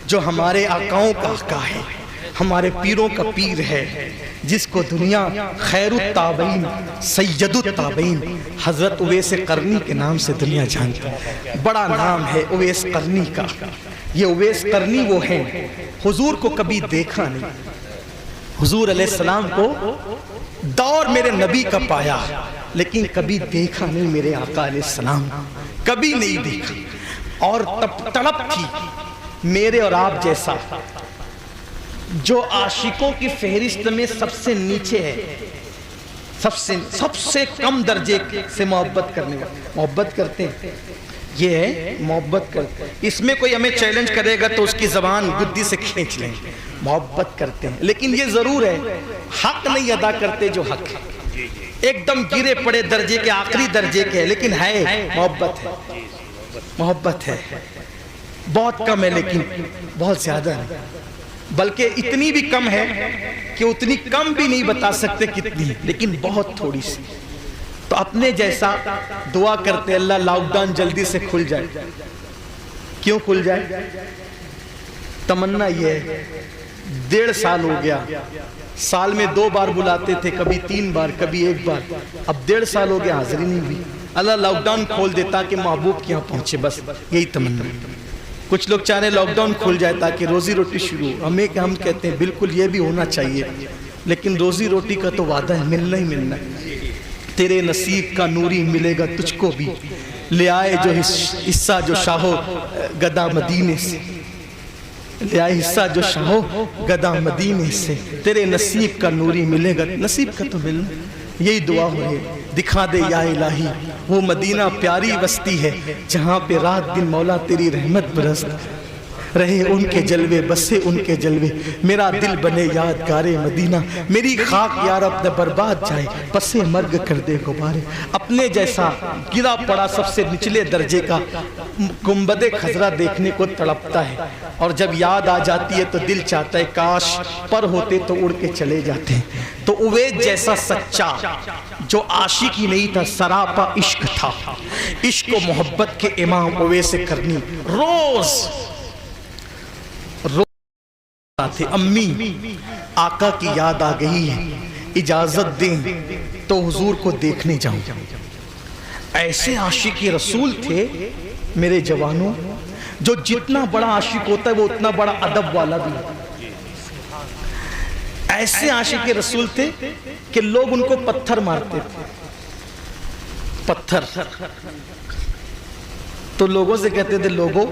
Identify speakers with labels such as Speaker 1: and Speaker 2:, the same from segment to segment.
Speaker 1: جو ہمارے آقاؤں کا آقا ہے، ہمارے پیروں کا پیر ہے، جس کو دنیا خیر التابعین سید التابعین حضرت اویس قرنی کے نام سے دنیا جانتی ہے۔ بڑا نام ہے اویس قرنی کا۔ یہ اویس قرنی وہ ہیں، حضور کو کبھی دیکھا نہیں، حضور علیہ السلام کو دور میرے نبی کا پایا، لیکن کبھی دیکھا نہیں میرے آقا علیہ السلام، کبھی نہیں دیکھا۔ اور طلب تھی میرے اور آپ جیسا جو عاشقوں کی فہرست میں سب سے نیچے ہے، سب سے کم درجے سے محبت کرنے والے، محبت کرتے ہیں، یہ ہے محبت کرتے ہیں۔ اس میں کوئی ہمیں چیلنج کرے گا تو اس کی زبان گدی سے کھینچ لیں، محبت کرتے ہیں، لیکن یہ ضرور ہے حق نہیں ادا کرتے جو حق ہے، ایک دم گرے پڑے درجے کے، آخری درجے کے، لیکن ہے محبت ہے، محبت ہے، بہت کم ہے لیکن بہت زیادہ نہیں، بلکہ اتنی بھی کم ہے کہ اتنی کم بھی نہیں بتا سکتے کتنی، لیکن بہت تھوڑی سی۔ تو اپنے جیسا دعا کرتے اللہ لاک ڈاؤن جلدی سے کھل جائے۔ کیوں کھل جائے؟ تمنا یہ ہے، 1.5 سال ہو گیا، سال میں 2 بار بلاتے تھے، کبھی 3 بار، کبھی 1 بار، اب 1.5 سال ہو گیا حاضری نہیں ہوئی۔ اللہ لاک ڈاؤن کھول دے تاکہ محبوب کے یہاں پہنچے، بس یہی تمنا۔ کچھ لوگ چاہ رہے لاک ڈاؤن کھل جائے تاکہ روزی روٹی شروع ہو، ہم کہتے ہیں بالکل یہ بھی ہونا چاہیے، لیکن روزی روٹی کا تو وعدہ ہے، ملنا ہی ملنا ہے۔ تیرے نصیب کا نوری ملے گا تجھ کو بھی، لے آئے جو حصہ جو شاہو گدا مدینے سے، لے آئے حصہ جو شاہو گدا مدینے سے، تیرے نصیب کا نوری ملے گا، نصیب کا تو ملنا، یہی دعا ہو رہی ہے۔ دکھا دے یا الہی وہ مدینہ پیاری بستی ہے جہاں پہ رات دن مولا تیری رحمت برس رہے، ان کے جلوے بسے ان کے جلوے، میرا دل بنے یادگار مدینہ، میری خاک یا رب نہ برباد جائے، پسے مرگ کر دے غبارے۔ اپنے جیسا گرا پڑا سب سے نچلے درجے کا گنبد خضرا دیکھنے کو تڑپتا ہے، اور جب یاد آ جاتی ہے تو دل چاہتا ہے کاش پر ہوتے تو اڑ کے چلے جاتے ہیں۔ تو اویس جیسا سچا جو عاشق ہی نہیں تھا، سراپا عشق تھا، عشق و محبت کے امام اویس قرنی روز تھے، امی آقا کی یاد آ گئی ہے، اجازت دیں تو حضور کو دیکھنے جاؤں۔ ایسے عاشق رسول تھے میرے جوانوں، جو جتنا بڑا عاشق ہوتا ہے وہ اتنا بڑا ادب والا بھی ہوتا ہے۔ ایسے عاشق رسول تھے کہ لوگ ان کو پتھر مارتے تھے، پتھر تو لوگوں سے کہتے تھے لوگوں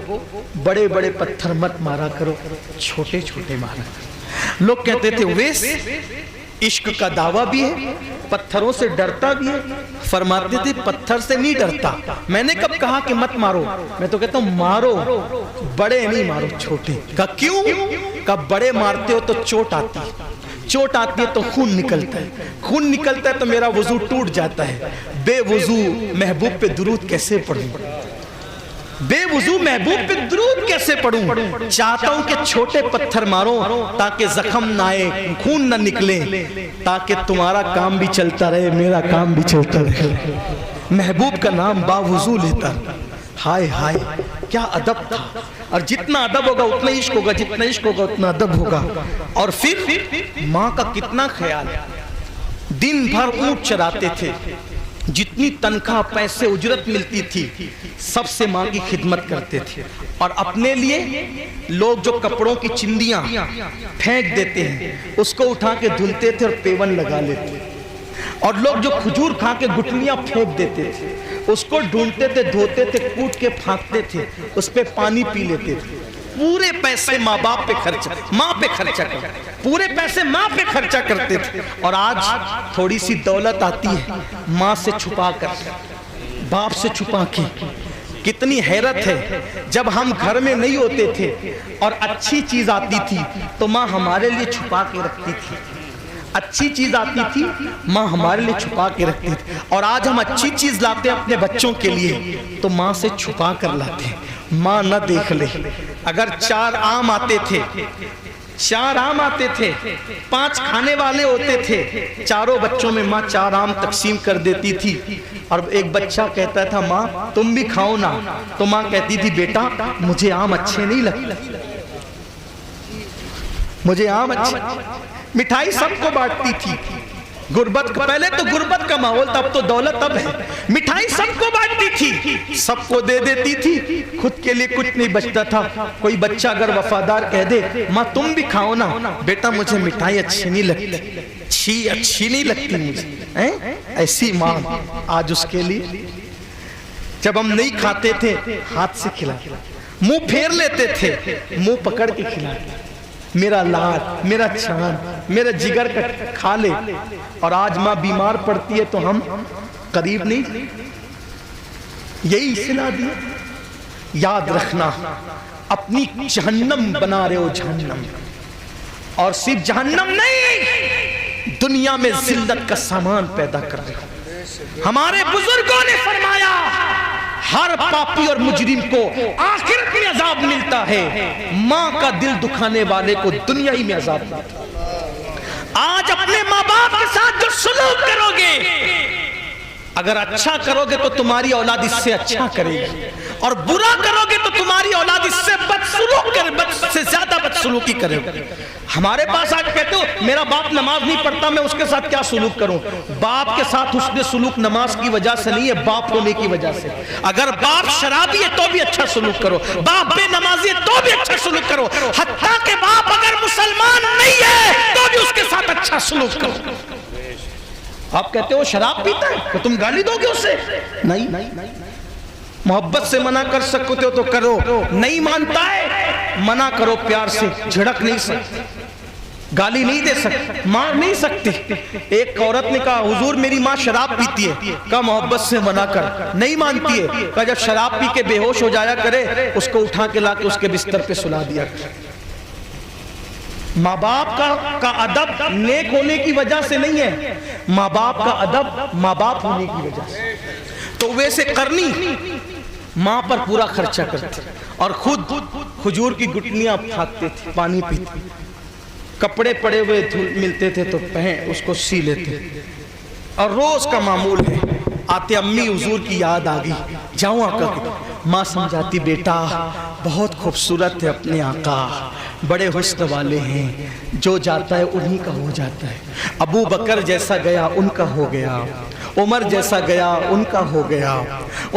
Speaker 1: بڑے بڑے پتھر مت مارا کرو، چھوٹے چھوٹے مارا کرو۔ لوگ کہتے تھے اویس عشق کا دعویٰ بھی ہے، پتھروں سے ڈرتا بھی ہے، فرماتے تھے پتھر سے نہیں ڈرتا، میں نے کب کہا کہ مت مارو، میں تو کہتا ہوں مارو، بڑے نہیں مارو چھوٹے۔ کہا کیوں؟ کہا بڑے مارتے ہو تو چوٹ آتی ہے، چوٹ آتی ہے تو خون نکلتا ہے، خون نکلتا ہے تو میرا وضو ٹوٹ جاتا ہے، بے وضو محبوب پہ درود کیسے پڑھوں، بے وضو محبوب پہ درود کیسے پڑھوں؟ چاہتا ہوں کہ چھوٹے پتھر مارو تاکہ زخم نہ آئے، خون نہ نکلے، تاکہ تمہارا کام بھی چلتا رہے، میرا کام بھی چلتا رہے۔ محبوب کا نام با وضو لیتا، ہائے ہائے کیا ادب تھا، اور جتنا ادب ہوگا اتنا عشق ہوگا، جتنا عشق ہوگا اتنا ادب ہوگا۔ اور پھر ماں کا کتنا خیال، دن بھر اونٹ چراتے تھے، جتنی تنخواہ پیسے اجرت ملتی تھی سب سے ماں کی خدمت کرتے تھے، اور اپنے لیے لوگ جو کپڑوں کی چندیاں پھینک دیتے ہیں اس کو اٹھا کے دھلتے تھے اور پیون لگا لیتے، اور لوگ جو کھجور کھا کے گٹلیاں پھینک دیتے تھے اس کو ڈھونڈتے تھے، دھوتے تھے، کوٹ کے پھانکتے تھے، اس پہ پانی پی لیتے تھے۔ پورے پیسے ماں باپ پہ خرچہ، ماں پہ خرچہ کرتے، پورے پیسے ماں پہ خرچہ کرتے تھے۔ اور آج تھوڑی سی دولت آتی ہے ماں سے چھپا کر، باپ سے چھپا کے، کتنی حیرت ہے جب ہم گھر میں نہیں ہوتے تھے اور اچھی چیز آتی تھی تو ماں ہمارے لیے چھپا کے رکھتی تھی، اچھی چیز آتی تھی ماں ہمارے لیے چھپا کے رکھتی تھی، اور آج ہم اچھی چیز لاتے ہیں اپنے بچوں کے لیے تو ماں سے چھپا کر لاتے ہیں، ماں نہ دیکھ لے۔ اگر 4 آم آتے تھے، 4 آم آتے تھے، 5 کھانے والے ہوتے تھے، چاروں بچوں میں ماں 4 آم تقسیم کر دیتی تھی، اور ایک بچہ کہتا تھا ماں تم بھی کھاؤ نا، تو ماں کہتی تھی بیٹا مجھے آم اچھے نہیں لگتے، مجھے آم اچھے، مٹھائی سب کو بانٹتی تھی، غربت کا پہلے تو غربت کا ماحول تھا، اب تو دولت اب ہے، مٹھائی سب کو بانٹتی تھی، سب کو دے دیتی تھی، خود کے لیے کچھ نہیں بچتا تھا۔ کوئی بچہ اگر وفادار کہہ دے ماں تم بھی کھاؤ نا، بیٹا مجھے مٹھائی اچھی نہیں لگتی، اچھی نہیں لگتی مجھے، ایسی ماں آج اس کے لیے جب ہم نہیں کھاتے تھے ہاتھ سے کھلاتے، منہ پھیر لیتے تھے، منہ پکڑ کے کھلاتے، میرا لال، میرا چاند، میرا جگر کا کھا لے، اور آج ماں بیمار پڑتی ہے تو ہم قریب نہیں، یہی صلہ دی۔ یاد رکھنا اپنی جہنم بنا رہے ہو جہنم، اور صرف جہنم نہیں دنیا میں ذلت کا سامان پیدا کر رہے ہو۔ ہمارے بزرگوں نے فرمایا ہر پاپی اور مجرم کو آخرت میں عذاب ملتا ہے، ماں کا دل دکھانے والے کو دنیا ہی میں عذاب ملتا ہے۔ آج اپنے ماں باپ کے ساتھ جو سلوک کرو گے، اگر اچھا کرو گے تو تمہاری اولاد اس سے اچھا کرے گی، اور برا کرو گے تو تمہاری اولاد اس سے زیادہ بدسلوکی کرے گی۔ ہمارے پاس آج کہتے ہو میرا باپ نماز نہیں پڑھتا، میں اس کے ساتھ کیا سلوک کروں؟ باپ کے ساتھ حسن سلوک نماز کی وجہ سے نہیں ہے، باپ ہونے کی وجہ سے۔ اگر باپ شرابی ہے تو بھی اچھا سلوک کرو، باپ بے نمازی ہے تو بھی اچھا سلوک کرو، حتیٰ کہ باپ اگر مسلمان نہیں ہے تو بھی اس کے ساتھ اچھا سلوک کرو۔ آپ کہتے ہو شراب پیتا ہے تو تم گالی دو گے اسے؟ نہیں، محبت سے منع کر سکتے ہو تو کرو، نہیں مانتا ہے منع کرو پیار سے، جھڑک نہیں سکتے، گالی نہیں دے سکتے، مار نہیں سکتے۔ ایک عورت نے کہا حضور میری ماں شراب پیتی ہے، کہا محبت سے منع کر، نہیں مانتی ہے، کہا جب شراب پی کے بے ہوش ہو جایا کرے اس کو اٹھا کے لا کے اس کے بستر پہ سلا دیا کرے۔ ماں باپ کا ادب نیک ہونے کی وجہ سے نہیں ہے، ماں باپ کا ادب ماں باپ ہونے کی وجہ سے۔ تو ویسے کرنی ماں پر پورا خرچہ کرتے اور خود کھجور کی گٹلیاں پھاکتے تھے، پانی پیتے، کپڑے پڑے ہوئے ملتے تھے تو پہن اس کو سی لیتے، اور روز کا معمول ہے آتے امی حضور کی یاد آگئی، جاؤں آقا کی، ماں سمجھاتی بیٹا بہت خوبصورت ہے اپنے آقا، بڑے حسن والے ہیں، جو جاتا ہے انہی کا ہو جاتا ہے، ابو بکر جیسا گیا ان کا ہو گیا، عمر جیسا گیا ان کا ہو گیا،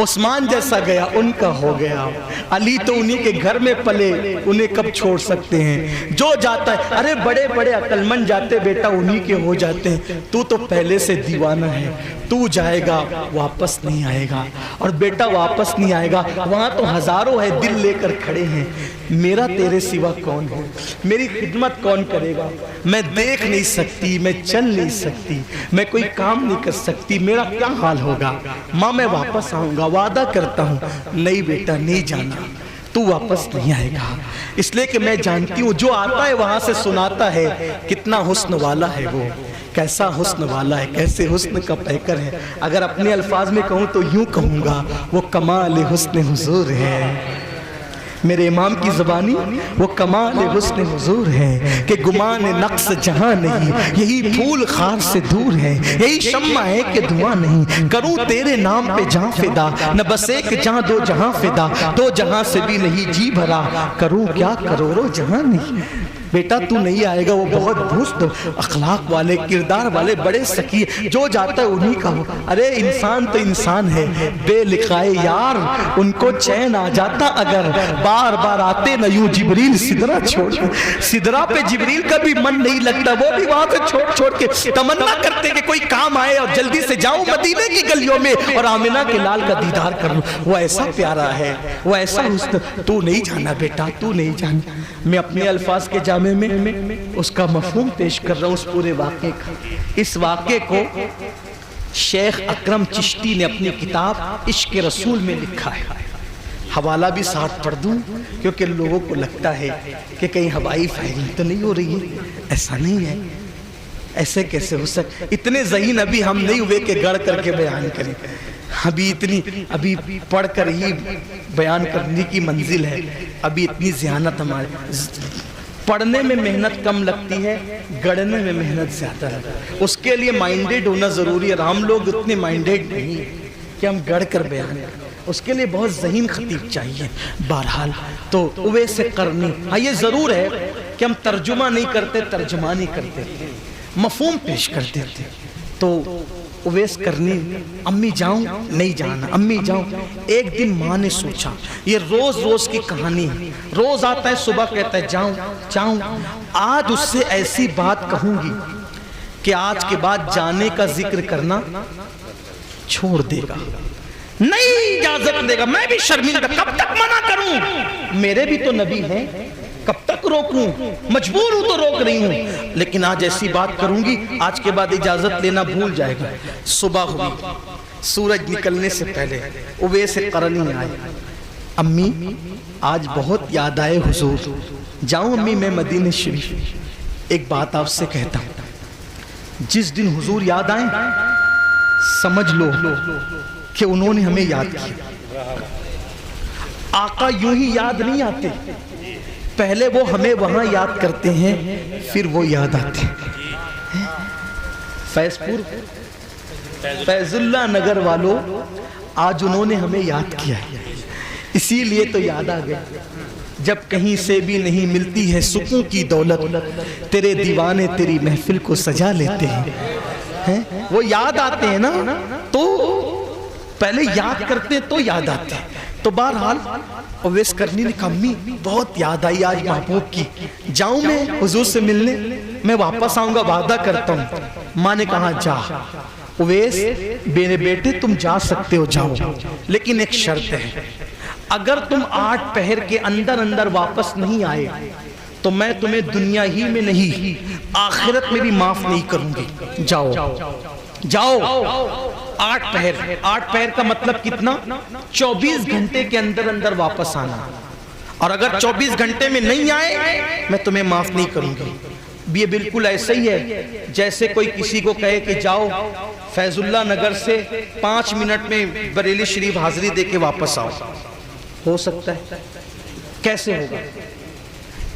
Speaker 1: عثمان جیسا گیا ان کا ہو گیا، علی تو انہی کے گھر میں پلے انہیں کب چھوڑ سکتے ہیں، جو جاتا ہے ارے بڑے بڑے عقل مند جاتے بیٹا انہی کے ہو جاتے ہیں، تو پہلے سے دیوانہ ہے، تو جائے گا واپس نہیں آئے گا، اور بیٹا واپس نہیں آئے گا، وہاں تو ہزاروں ہے دل لے کر کھڑے ہیں، میرا تیرے سوا کون ہے، میری خدمت کون کرے گا، میں دیکھ نہیں سکتی، میں چل نہیں سکتی، میں کوئی کام نہیں کر سکتی، میرا کیا حال ہوگا، ماں میں واپس آؤں گا، وعدہ کرتا ہوں، نہیں بیٹا نہیں جانا، تو واپس نہیں آئے گا، اس لئے کہ میں جانتی ہوں جو آتا ہے وہاں سے سناتا ہے کتنا حسن والا ہے وہ، کیسا حسن والا ہے، کیسے حسن کا پیکر ہے، اگر اپنے الفاظ میں کہوں تو یوں کہوں گا وہ کمال حسن حضور ہے، میرے امام کی زبانی وہ کمال حسن حضور ہے کہ گمان نقص جہاں نہیں، یہی پھول خار سے دور ہے، یہی شمع ہے کہ دھواں نہیں، کروں تیرے نام پہ جہاں فدا، نہ بس ایک جہاں دو جہاں فدا، دو جہاں سے بھی نہیں جی بھرا، کروں کیا کروڑوں جہاں نہیں۔ بیٹا تو نہیں آئے گا، وہ بہت درست اخلاق والے کردار والے بڑے سکی، جو جاتا ہے انہی کا ہو، ارے انسان تو انسان ہے، بے لقائے یار ان کو چین آ جاتا اگر بار بار آتے نہ یوں جبریل سدرہ چھوڑ، سدرہ پہ جبریل کا بھی من نہیں لگتا، وہ بھی وہاں سے چھوڑ کے تمنا کرتے کہ کوئی کام آئے اور جلدی سے جاؤں مدینے کی گلیوں میں اور آمنہ کے لال کا دیدار کر لوں، وہ ایسا پیارا ہے، وہ ایسا حسن، تو نہیں جانا بیٹا تو نہیں جانا۔ میں اپنے الفاظ کے جامع میں اس کا مفہوم پیش کر رہا ہوں اس پورے واقعے کا۔ اس واقعے کو شیخ اکرم چشتی نے اپنی کتاب عشق رسول میں لکھا ہے، حوالہ بھی ساتھ پڑھ دوں کیونکہ لوگوں کو لگتا ہے کہ کہیں ہوائی فائرنگ تو نہیں ہو رہی ہے، ایسا نہیں ہے، ایسے کیسے ہو سکتا، اتنے ذہین ابھی ہم نہیں ہوئے کہ گڑھ کر کے بیان کریں، ابھی پڑھ کر ہی بیان کرنے کی منزل ہے، ابھی اتنی ذہانت ہمارے، پڑھنے میں محنت کم لگتی ہے، گڑھنے میں محنت زیادہ ہے، اس کے لیے مائنڈیڈ ہونا ضروری ہے، ہم لوگ اتنے مائنڈیڈ نہیں ہیں کہ ہم گڑھ کر بیان کریں، اس کے لیے بہت ذہین خطیب چاہیے۔ بہرحال تو اویس قرنی، ہاں یہ ضرور ہے کہ کہ ہم ترجمہ نہیں کرتے، ترجمانی کرتے تھے، مفہوم پیش کرتے تھے۔ تو اویس کرنی، امی جاؤں؟ نہیں جانا۔ امی جاؤں؟ ایک دن ماں نے سوچا، یہ روز روز کی کہانی ہے، روز آتا ہے صبح کہتا ہے جاؤں جاؤں، آج اس سے ایسی بات کہوں گی کہ آج کے بعد جانے کا ذکر کرنا چھوڑ دے گا، نہیں اجازت دے گا۔ میں بھی شرمندہ، کب تک منع کروں؟ میرے بھی تو نبی ہیں، کب تک روکوں؟ مجبور ہوں تو روک رہی ہوں، لیکن آج ایسی بات کروں گی آج کے بعد اجازت لینا بھول جائے گا۔ صبح ہوئی، سورج نکلنے سے پہلے اویس قرنی آئے، امی آج بہت یاد آئے حضور۔ جاؤں امی میں مدینہ شریف؟ ایک بات آپ سے کہتا ہوں، جس دن حضور یاد آئیں سمجھ لو کہ انہوں نے ہمیں یاد کیا۔ آقا یوں ہی یاد نہیں آتے، پہلے وہ ہمیں وہاں یاد کرتے ہیں، پھر وہ یاد آتے ہیں۔ فیض پور، فیض اللہ نگر والوں، آج انہوں نے ہمیں یاد کیا ہے، اسی لیے تو یاد آ گیا۔ جب کہیں سے بھی نہیں ملتی ہے سکون کی دولت، تیرے دیوانے تیری محفل کو سجا لیتے ہیں۔ وہ یاد آتے ہیں نا، تو پہلے یاد کرتے تو یاد آتے ہیں۔ تو بہرحال اویس کرنی نے کہا امی بہت یاد آئی آج محبوب کی، جاؤں میں حضور سے ملنے؟ میں واپس آؤں گا، وعدہ کرتا ہوں۔ ماں نے کہا جا اویس میرے بیٹے، تم جا سکتے ہو، جاؤ، لیکن ایک شرط ہے، اگر تم 8 پہر کے اندر اندر واپس نہیں آئے تو میں تمہیں دنیا ہی میں نہیں آخرت میں بھی معاف نہیں کروں گی۔ جاؤ جاؤ۔ 8 پہر کا مطلب کتنا؟ 24 گھنٹے کے اندر اندر واپس آنا، اور اگر 24 گھنٹے میں نہیں آئے میں تمہیں معاف نہیں کروں گی۔ یہ بالکل ایسا ہی ہے جیسے کوئی کسی کو کہے کہ جاؤ فیض اللہ نگر سے 5 منٹ میں بریلی شریف حاضری دے کے واپس آؤ، ہو سکتا ہے؟ کیسے ہوگا؟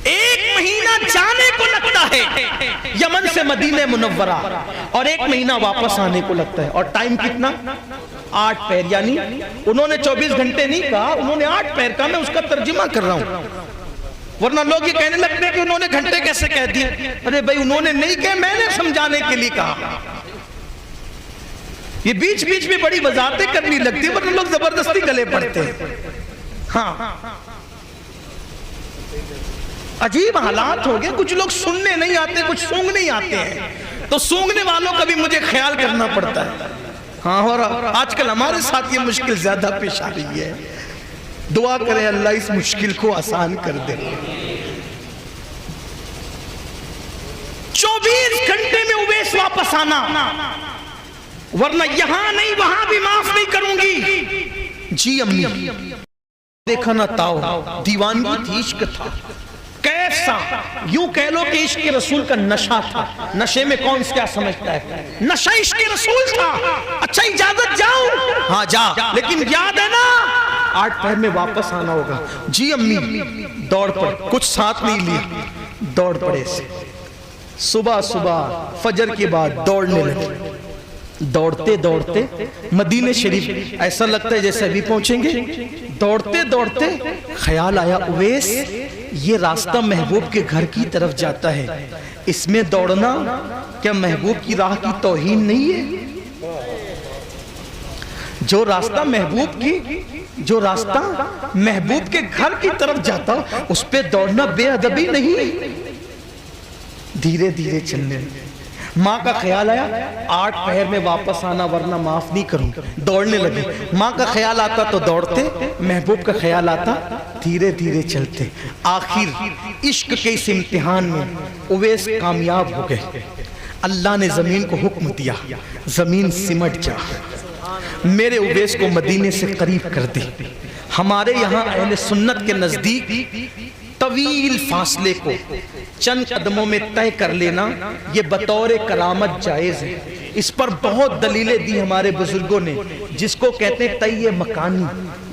Speaker 1: 1 مہینہ جانے کو لگتا ہے یمن سے مدینہ منورہ، اور 1 مہینہ واپس آنے کو لگتا ہے، اور ٹائم کتنا؟ 8 پہر۔ یعنی انہوں نے 24 گھنٹے نہیں کہا، انہوں نے 8 پہر کہا، میں اس کا ترجمہ کر رہا ہوں، ورنہ لوگ یہ کہنے لگتے ہیں کہ انہوں نے گھنٹے کیسے کہہ دیے۔ ارے بھائی انہوں نے نہیں کہا، میں نے سمجھانے کے لیے کہا۔ یہ بیچ بیچ میں بڑی وضاحتیں کرنی لگتی ہیں، ورنہ لوگ زبردستی گلے پڑتے ہیں۔ ہاں عجیب حالات ہو گئے، کچھ لوگ سننے نہیں آتے، کچھ سونگنے نہیں آتے ہیں، تو سونگنے والوں کا بھی مجھے خیال کرنا پڑتا ہے۔ ہاں، اور آج کل ہمارے ساتھ یہ مشکل زیادہ پیش آ رہی ہے، دعا کریں اللہ اس مشکل کو آسان کر دے۔ 24 گھنٹے میں اویس واپس آنا، ورنہ یہاں نہیں وہاں بھی معاف نہیں کروں گی۔ جی امی، دیکھا نہ تاؤ، دیوانگی تھی، عشق تھا کیسا، یوں کہہ لو کہ عشق رسول کا نشہ تھا۔ نشے میں کون کیا سمجھتا ہے؟ نشہ عشق رسول تھا۔ اچھا اجازت جاؤں؟ ہاں جا، لیکن یاد ہے نا 8 پہر میں واپس آنا ہوگا۔ جی امی، دوڑ پڑ، کچھ ساتھ نہیں لیا، دوڑ پڑے سے۔ صبح صبح فجر کے بعد دوڑنے لگے، دوڑتے دوڑتے مدینہ شریف، ایسا لگتا ہے جیسے ابھی پہنچیں گے۔ دوڑتے دوڑتے خیال آیا اویس یہ راستہ محبوب کے گھر کی طرف جاتا ہے، اس میں دوڑنا کیا محبوب کی راہ کی توہین نہیں ہے؟ جو راستہ محبوب کے گھر کی طرف جاتا اس پہ دوڑنا بے ادبی نہیں؟ دھیرے دھیرے چلنے لگے۔ ماں کا خیال آیا 8 پہر میں واپس آنا ورنہ معاف نہیں کروں، دوڑنے لگے۔ ماں کا خیال آتا تو دوڑتے، محبوب کا خیال آتا دھیرے دھیرے چلتے۔ آخر عشق کے اس امتحان میں اویس کامیاب ہو گئے۔ اللہ نے زمین کو حکم دیا، زمین سمٹ جا، میرے اویس کو مدینے سے قریب کر دے۔ ہمارے یہاں اہل سنت کے نزدیک طویل فاصلے کو چند قدموں میں طے کر لینا یہ بطور کرامت جائز ہے۔ اس پر بہت دلیلیں دی ہمارے بزرگوں نے، جس کو کہتے ہیں طی مکانی،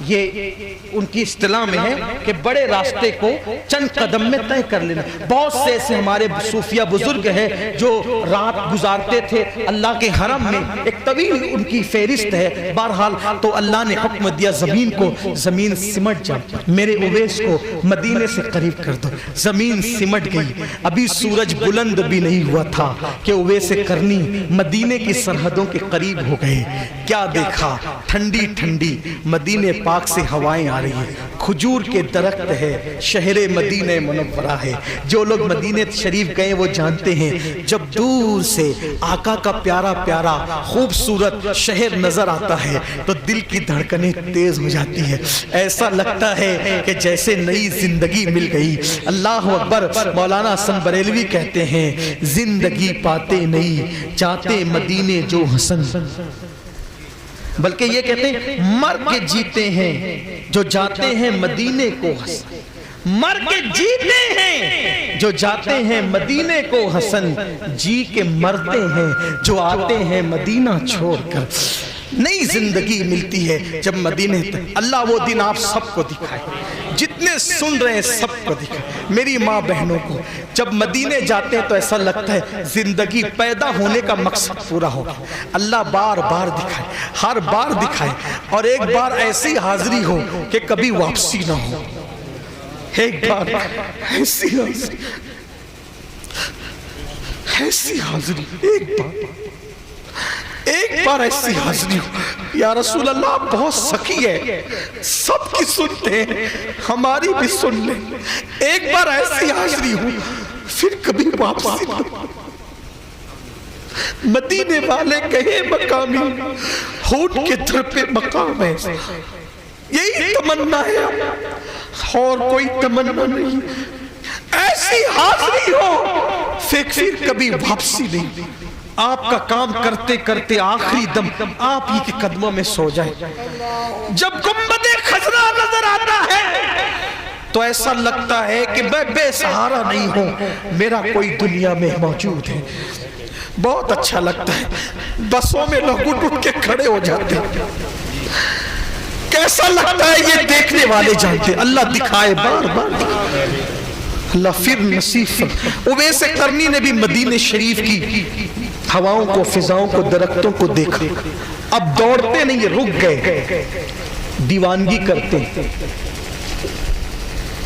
Speaker 1: یہ ان کی اصطلاح میں ہے کہ بڑے راستے کو چند قدم میں طے کر لینا. بہت سے ایسے ہمارے صوفیہ بزرگ ہیں جو رات گزارتے تھے اللہ کے حرم میں, ایک طویل ان کی فہرست ہے. بہرحال تو اللہ نے حکم دیا زمین کو, زمین سمٹ جا, میرے اویس کو مدینے سے قریب کر دو. زمین سمٹ گئی, ابھی سورج بلند بھی نہیں ہوا تھا کہ اویس کرنی مدینے کی سرحدوں کے قریب ہو گئے. کیا دیکھا, ٹھنڈی ٹھنڈی مدینے پاک سے ہوائیں آ رہی ہیں, کھجور کے درخت ہے, شہر مدینہ منورہ ہے. جو لوگ مدینہ شریف گئے وہ جانتے ہیں جب دور سے آقا کا پیارا پیارا خوبصورت شہر نظر آتا ہے تو دل کی دھڑکنیں تیز ہو جاتی ہے. ایسا لگتا ہے کہ جیسے نئی زندگی مل گئی. اللہ اکبر. مولانا حسن بریلوی کہتے ہیں زندگی پاتے نہیں چاہتے مدینے جو حسن, بلکہ یہ کہتے ہیں مر کے جیتے ہیں جو جاتے ہیں مدینے کو حسن. مر کے جیتے ہیں جو جاتے ہیں مدینے کو حسن, جی کے مرتے ہیں جو آتے ہیں مدینہ چھوڑ کر. نئی زندگی ملتی ہے جب مدینے. اللہ وہ دن آپ سب کو دکھائے, جتنے سن رہے ہیں سب کو دکھائے. میری ماں بہنوں کو جب مدینے جاتے ہیں تو ایسا لگتا ہے زندگی پیدا ہونے کا مقصد پورا ہوگا. اللہ بار بار دکھائے, ہر بار دکھائے, اور ایک بار ایسی حاضری ہو کہ کبھی واپسی نہ ہو. ایک بار ایسی حاضری, ایسی حاضری, ایک بار ایسی حاضری ہو. یا رسول اللہ آپ بہت سخی ہے, سب کی سنتے ہیں, ہماری بھی سن لیں. ایک بار ایسی حاضری ہو پھر کبھی واپسی نہ. مدینے والے کہے مقامی ہونٹ کے در پہ مقام ہے. یہی تمنا ہے اور کوئی تمنا نہیں. ایسی حاضری ہو پھر کبھی واپسی نہیں. آپ کا کام کرتے کرتے آخری دم آپ ہی کے قدموں میں سو جائے. جب گنبد خضرا نظر آتا ہے تو ایسا لگتا ہے کہ میں بے سہارا نہیں ہوں, میرا کوئی دنیا میں موجود ہے. بہت اچھا لگتا ہے. بسوں میں لوگ اٹھ کے کھڑے ہو جاتے ہیں. کیسا لگتا ہے یہ دیکھنے والے جانتے. اللہ دکھائے, بار بار دکھائے. اللہ پھر نصیب. اویس قرنی نے بھی مدینہ شریف کی ہواؤں کو, فضاؤں کو, درختوں کو دیکھا. اب دوڑتے نہیں, رک گئے, دیوانگی کرتے.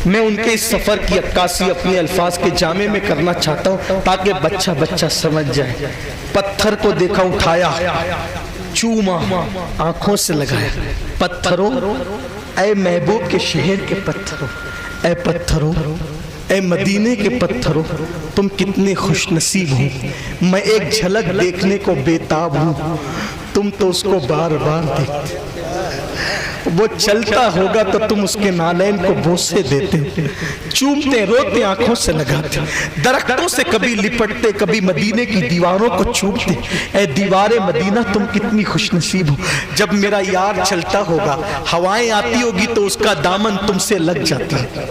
Speaker 1: میں ان کے اس سفر کی عکاسی اپنے الفاظ کے جامع میں کرنا چاہتا ہوں تاکہ بچہ بچہ سمجھ جائے. پتھر کو دیکھا, اٹھایا, چوما, آنکھوں سے لگایا. پتھروں, اے محبوب کے شہر کے پتھروں, اے پتھروں, اے مدینے کے پتھروں, تم کتنے خوش نصیب ہو. میں ایک جھلک دیکھنے کو بیتاب ہوں, تم تو اس کو بار بار دیکھتے. وہ چلتا ہوگا تو تم اس کے نالین کو بوسے دیتے, چومتے, روتے, آنکھوں سے لگاتے. درختوں سے کبھی لپٹتے, کبھی مدینے کی دیواروں کو چومتے. اے دیوار مدینہ تم کتنی خوش نصیب ہو. جب میرا یار چلتا ہوگا, ہوائیں آتی ہوگی تو اس کا دامن تم سے لگ جاتا ہے.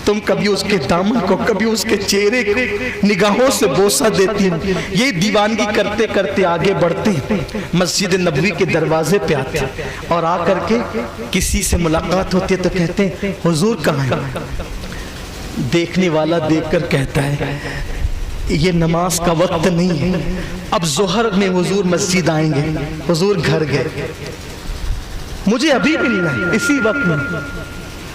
Speaker 1: تم کبھی اس کے دامن کو, کبھی اس کے چہرے کو نگاہوں سے بوسہ دیتی ہوں. یہ دیوانگی کرتے کرتے آگے بڑھتے ہیں. مسجد نبوی کے دروازے پہ آتے ہیں اور آ کر کے کسی سے ملاقات ہوتی ہے تو کہتے ہیں حضور کہاں ہیں. دیکھنے والا دیکھ کر کہتا ہے یہ نماز کا وقت نہیں ہے, اب ظہر میں حضور مسجد آئیں گے. حضور گھر گئے, مجھے ابھی ملنا ہے, اسی وقت میں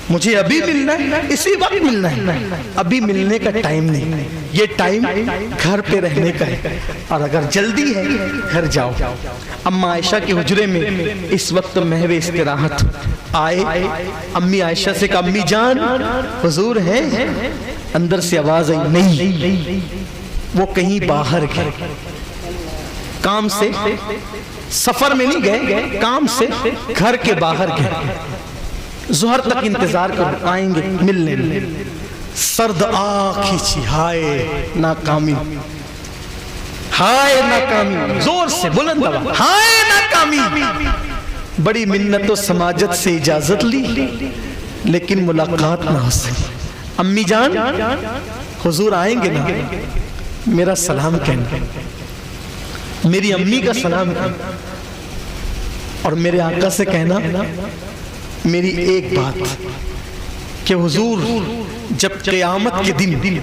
Speaker 1: مجھے ابھی ملنا ہے, اسی وقت ملنا ہے. ابھی ملنے کا ٹائم نہیں, یہ ٹائم گھر پہ رہنے کا ہے, اور اگر جلدی ہے گھر جاؤ. اماں عائشہ کے حجرے میں اس وقت محو استراحت آئے. امی عائشہ سے کہا امی جان حضور ہیں؟ اندر سے آواز آئی نہیں, وہ کہیں باہر گئے, کام سے, سفر میں نہیں گئے, کام سے گھر کے باہر گئے. ظہر تک انتظار کر, آئیں گے ملنے. سرد آنکھ کھینچی, ہائے ناکامی, ہائے ناکامی, زور سے بلند آواز, ہائے ناکامی. بڑی منت و سماجت سے اجازت لی لیکن ملاقات نہ ہو سکی. امی جان حضور آئیں گے نا, میرا سلام کہنا, میری امی کا سلام کہنا, اور میرے آقا سے کہنا میری ایک بات کہ حضور جب قیامت کے دن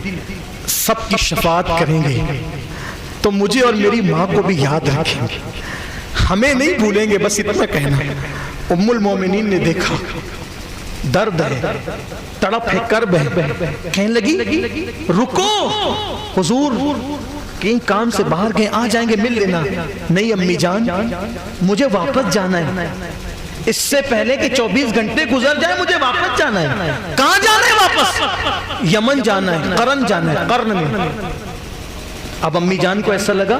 Speaker 1: سب کی شفاعت کریں گے تو مجھے اور میری ماں کو بھی یاد رکھیں گے، ہمیں نہیں بھولیں گے، بس اتنا کہنا۔ ام المومنین نے دیکھا درد ہے، تڑپ ہے، کرب ہے، کہنے لگی رکو حضور کہیں کام سے باہر گئے، آ جائیں گے مل لینا۔ نہیں امی جان مجھے واپس جانا ہے، اس سے پہلے کہ 24 گھنٹے گزر جائے مجھے واپس جانا ہے۔ کہاں جانا ہے واپس؟ یمن جانا ہے، قرن جانا ہے، قرن میں۔ اب امی جان کو ایسا لگا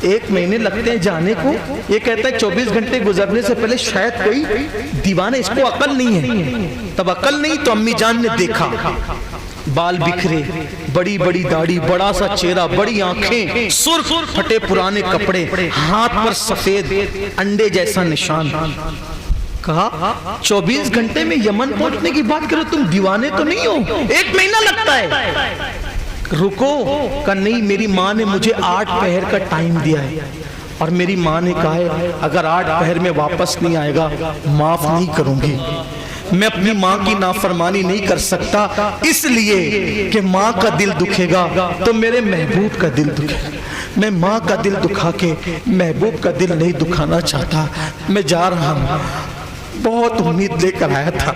Speaker 1: 1 مہینے لگتے ہیں جانے کو، یہ کہتا ہے 24 گھنٹے گزرنے سے پہلے شاید کوئی دیوانے، اس کو عقل نہیں ہے۔ تب عقل نہیں تو امی جان نے دیکھا بال بکھرے، بڑی بڑی داڑھی، بڑا سا چہرہ، بڑی آنکھیں، سرخ پھٹے پرانے کپڑے، ہاتھ پر سفید انڈے جیسا نشان۔ کہا 24 گھنٹے میں یمن پہنچنے کی بات کرو، تم دیوانے تو نہیں ہو، 1 مہینہ لگتا ہے۔ رکو، کہ نہیں میری ماں نے مجھے 8 پہر کا ٹائم دیا ہے، اور میری ماں نے کہا ہے اگر 8 پہر میں واپس نہیں آئے گا معاف نہیں کروں گی۔ میں اپنی ماں کی نافرمانی نہیں کر سکتا، اس لیے کہ ماں کا دل دکھے گا تو میرے محبوب کا دل دکھے گا۔ میں ماں کا دل دکھا کے محبوب کا دل نہیں دکھانا چاہتا۔ میں جا رہا ہوں، بہت امید لے کر آیا تھا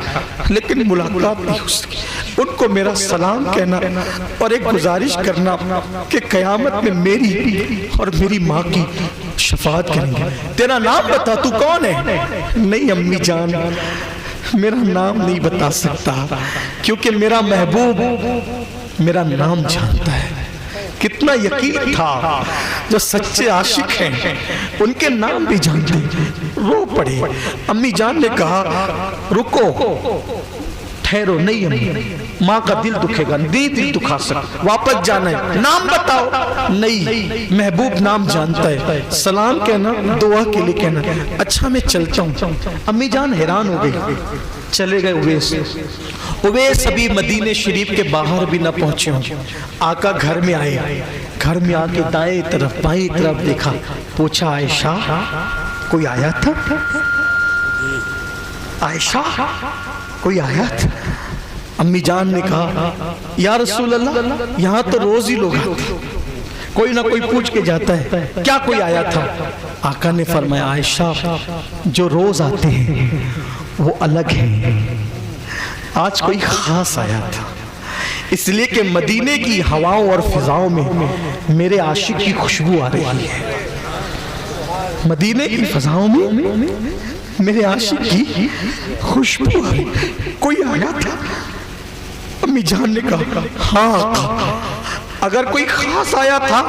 Speaker 1: لیکن ملاقات نہیں ہو سکی۔ ان کو میرا سلام کہنا اور ایک گزارش کرنا کہ قیامت میں میری اور میری ماں کی شفاعت کریں گے۔ تیرا نام بتا، تو کون ہے؟ نہیں امی جان میرا نام نہیں بتا سکتا، کیونکہ میرا محبوب میرا نام جانتا ہے۔ کتنا یقین تھا، جو سچے عاشق ہیں ان کے نام بھی جانتے۔ رو پڑے۔ امی جان نے کہا رکو، ٹھہرو، نہیں امی ماں کا دل دکھے گا، نہیں دل دکھا سکتا، واپس جانا ہے، نام بتاؤ۔ نہیں، محبوب نام جانتا ہے، سلام کہنا، دعا کے لیے کہنا۔ اچھا میں چلتا ہوں۔ امی جان حیران ہو گئی، چلے گئے اویس۔ اویس ابھی مدینہ شریف کے باہر بھی نہ پہنچے ہوں، آقا گھر میں آئے۔ گھر میں آ کے دائیں طرف بائیں طرف دیکھا، پوچھا عائشہ کوئی آیا تھا؟ عائشہ کوئی آیا تھا؟ امی جان نے کہا یا رسول اللہ یہاں تو روز ہی لوگ آتے، کوئی نہ کوئی پوچھ کے جاتا ہے، کیا کوئی آیا تھا؟ آقا نے فرمایا عائشہ جو روز آتے ہیں وہ الگ ہیں، آج کوئی خاص آیا تھا، اس لیے کہ مدینے کی ہواؤں اور فضاؤں میں میرے عاشق کی خوشبو آ رہی ہے۔ مدینے کی فضاؤں میں میرے عاشق کی خوشبو آ رہی ہے، کوئی آیا تھا؟ امی جان نے کہا ہاں، اگر کوئی خاص آیا تھا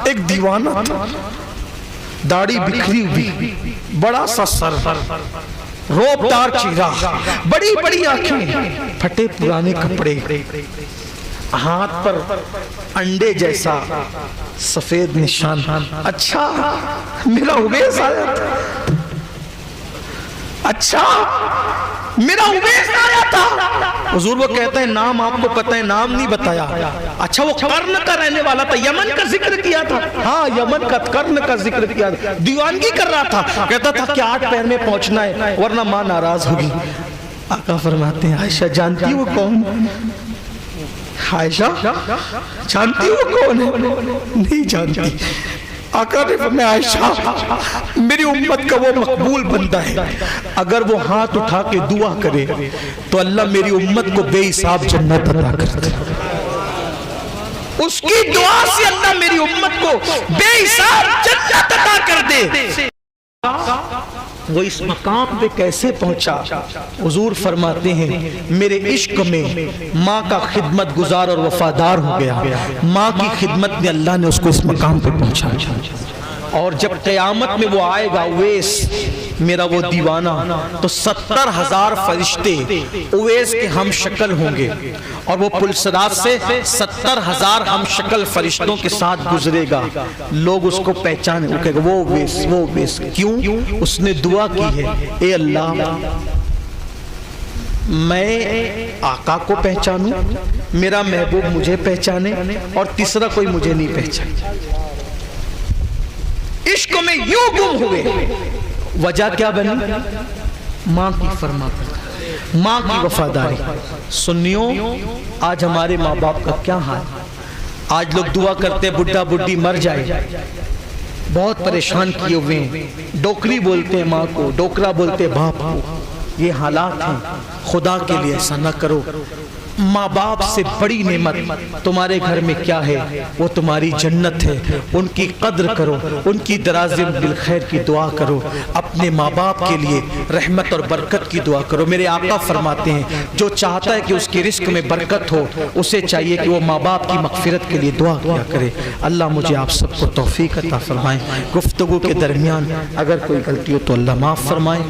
Speaker 1: ایک دیوانہ تھا، داڑھی بکھری ہوئی، بڑا سا سر، روبدار چہرہ، بڑی بڑی آنکھیں، پھٹے پرانے کپڑے، ہاتھ پر انڈے جیسا سفید نشان۔ اچھا میرا اویس آیا تھا، اچھا میرا اویس آیا تھا۔ حضور وہ کہتا ہے نام آپ کو پتہ ہے، نام نہیں بتایا۔ اچھا وہ قرن کا رہنے والا تھا، یمن کا ذکر کیا تھا؟ ہاں یمن کا، قرن کا ذکر کیا تھا، دیوانگی کر رہا تھا، کہتا تھا کہ 8 پہر میں پہنچنا ہے ورنہ ماں ناراض ہوگی۔ آقا فرماتے ہیں عائشہ جانتی وہ کون؟ عائشہ جانتی وہ کون ہے؟ نہیں جانتی۔ آقا نے فرمایا عائشہ میری امت کا وہ مقبول بندہ ہے، اگر وہ ہاتھ اٹھا کے دعا کرے تو اللہ میری امت کو بے حساب جنت عطا کرتا ہے، اس کی دعا سے اللہ میری امت کو بے حساب جنت عطا کر دے۔ وہ اس مقام پہ کیسے پہنچا؟ حضور فرماتے ہیں میرے عشق میں ماں کا خدمت گزار اور وفادار ہو گیا، ماں کی خدمت میں اللہ نے اس کو اس مقام پہ پہنچا۔ اور جب قیامت میں وہ آئے گا اویس میرا وہ دیوانہ، تو 70,000 فرشتے اویس کے ہم شکل ہوں گے، اور وہ پلسرات سے 70,000 ہم شکل فرشتوں کے ساتھ گزرے گا، لوگ اس کو پہچانے، وہ کہے گا وہ اویس، وہ اویس۔ کیوں؟ اس نے دعا کی ہے اے اللہ میں آقا کو پہچانوں، میرا محبوب مجھے پہچانے، اور تیسرا کوئی مجھے نہیں پہچانے۔ عشق میں یوں گم ہوئے، وجہ کیا بنی؟ ماں کی فرما برداری، ماں کی وفاداری۔ سنیوں، آج ہمارے ماں باپ کا کیا حال؟ آج لوگ دعا کرتے بڈھا بڈھی مر جائے، بہت پریشان کیے ہوئے ہیں، ڈوکری بولتے ہیں ماں کو، ڈوکرا بولتے ہیں باپ کو۔ یہ حالات ہیں، خدا کے لیے ایسا نہ کرو۔ ماں باپ سے بڑی نعمت تمہارے گھر میں کیا ہے؟ وہ تمہاری جنت ہے۔ ان کی قدر کرو، ان کی دراز بالخیر کی دعا کرو، اپنے ماں باپ کے لیے رحمت اور برکت کی دعا کرو۔ میرے آقا فرماتے ہیں جو چاہتا ہے کہ اس کے رزق میں برکت ہو، اسے چاہیے کہ وہ ماں باپ کی مغفرت کے لیے دعا کیا کرے۔ اللہ مجھے آپ سب کو توفیق عطا فرمائے۔ گفتگو کے درمیان اگر کوئی غلطی ہو تو اللہ معاف فرمائے۔